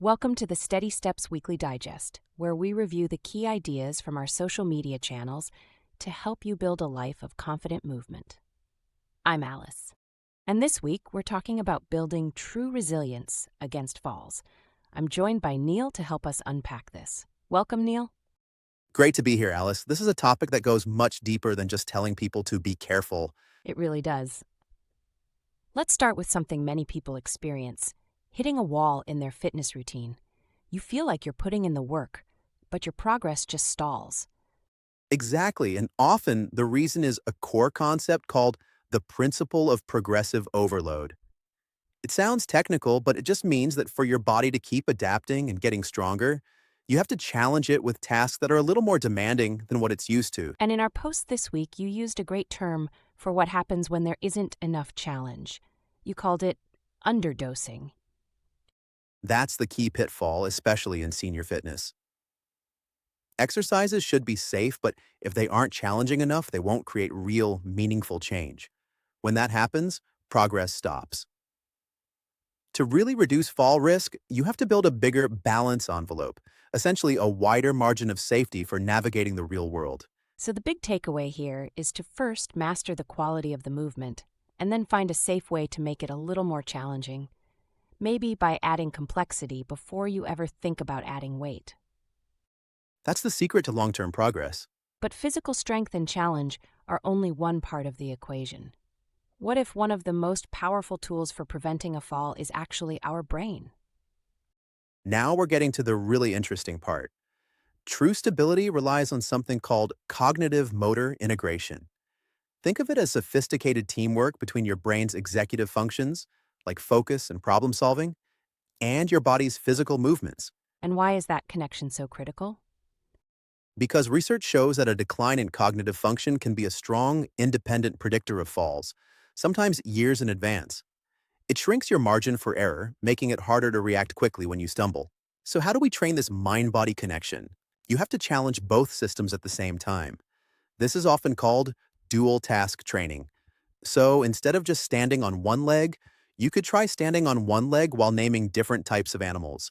Welcome to the Steady Steps Weekly Digest, where we review the key ideas from our social media channels to help you build a life of confident movement. I'm Alice, and this week we're talking about building true resilience against falls. I'm joined by Neil to help us unpack this. Welcome, Neil. Great to be here, Alice. This is a topic that goes much deeper than just telling people to be careful. It really does. Let's start with something many people experience: hitting a wall in their fitness routine. You feel like you're putting in the work, but your progress just stalls. Exactly, and often the reason is a core concept called the principle of progressive overload. It sounds technical, but it just means that for your body to keep adapting and getting stronger, you have to challenge it with tasks that are a little more demanding than what it's used to. And in our post this week, you used a great term for what happens when there isn't enough challenge. You called it underdosing. That's the key pitfall, especially in senior fitness. Exercises should be safe, but if they aren't challenging enough, they won't create real, meaningful change. When that happens, progress stops. To really reduce fall risk, you have to build a bigger balance envelope, essentially a wider margin of safety for navigating the real world. So the big takeaway here is to first master the quality of the movement, and then find a safe way to make it a little more challenging, maybe by adding complexity before you ever think about adding weight. That's the secret to long-term progress. But physical strength and challenge are only one part of the equation. What if one of the most powerful tools for preventing a fall is actually our brain? Now we're getting to the really interesting part. True stability relies on something called cognitive motor integration. Think of it as sophisticated teamwork between your brain's executive functions, like focus and problem solving, and your body's physical movements. And why is that connection so critical? Because research shows that a decline in cognitive function can be a strong, independent predictor of falls, sometimes years in advance. It shrinks your margin for error, making it harder to react quickly when you stumble. So how do we train this mind-body connection? You have to challenge both systems at the same time. This is often called dual task training. So instead of just standing on one leg, you could try standing on one leg while naming different types of animals.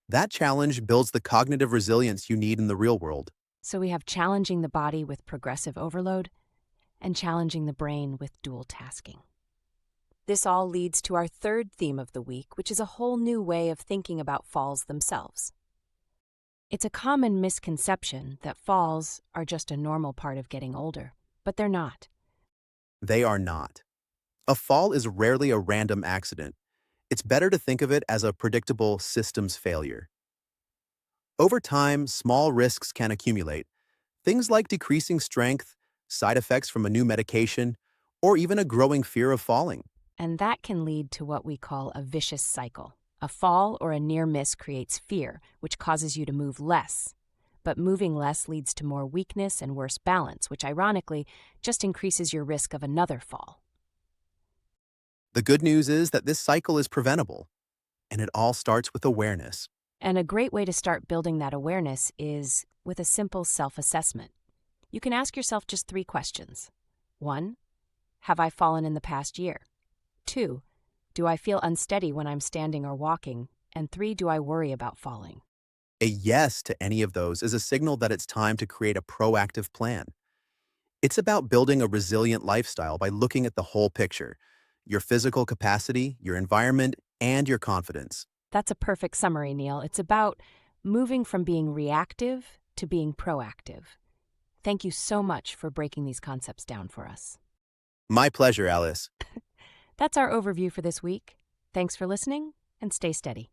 That challenge builds the cognitive resilience you need in the real world. So we have challenging the body with progressive overload and challenging the brain with dual tasking. This all leads to our third theme of the week, which is a whole new way of thinking about falls themselves. It's a common misconception that falls are just a normal part of getting older, but they're not. They are not. A fall is rarely a random accident. It's better to think of it as a predictable systems failure. Over time, small risks can accumulate. Things like decreasing strength, side effects from a new medication, or even a growing fear of falling. And that can lead to what we call a vicious cycle. A fall or a near miss creates fear, which causes you to move less. But moving less leads to more weakness and worse balance, which ironically just increases your risk of another fall. The good news is that this cycle is preventable, and it all starts with awareness. And a great way to start building that awareness is with a simple self-assessment. You can ask yourself just 3 questions. 1. Have I fallen in the past year? 2. Do I feel unsteady when I'm standing or walking? And 3. Do I worry about falling? A yes to any of those is a signal that it's time to create a proactive plan. It's about building a resilient lifestyle by looking at the whole picture: your physical capacity, your environment, and your confidence. That's a perfect summary, Neil. It's about moving from being reactive to being proactive. Thank you so much for breaking these concepts down for us. My pleasure, Alice. That's our overview for this week. Thanks for listening, and stay steady.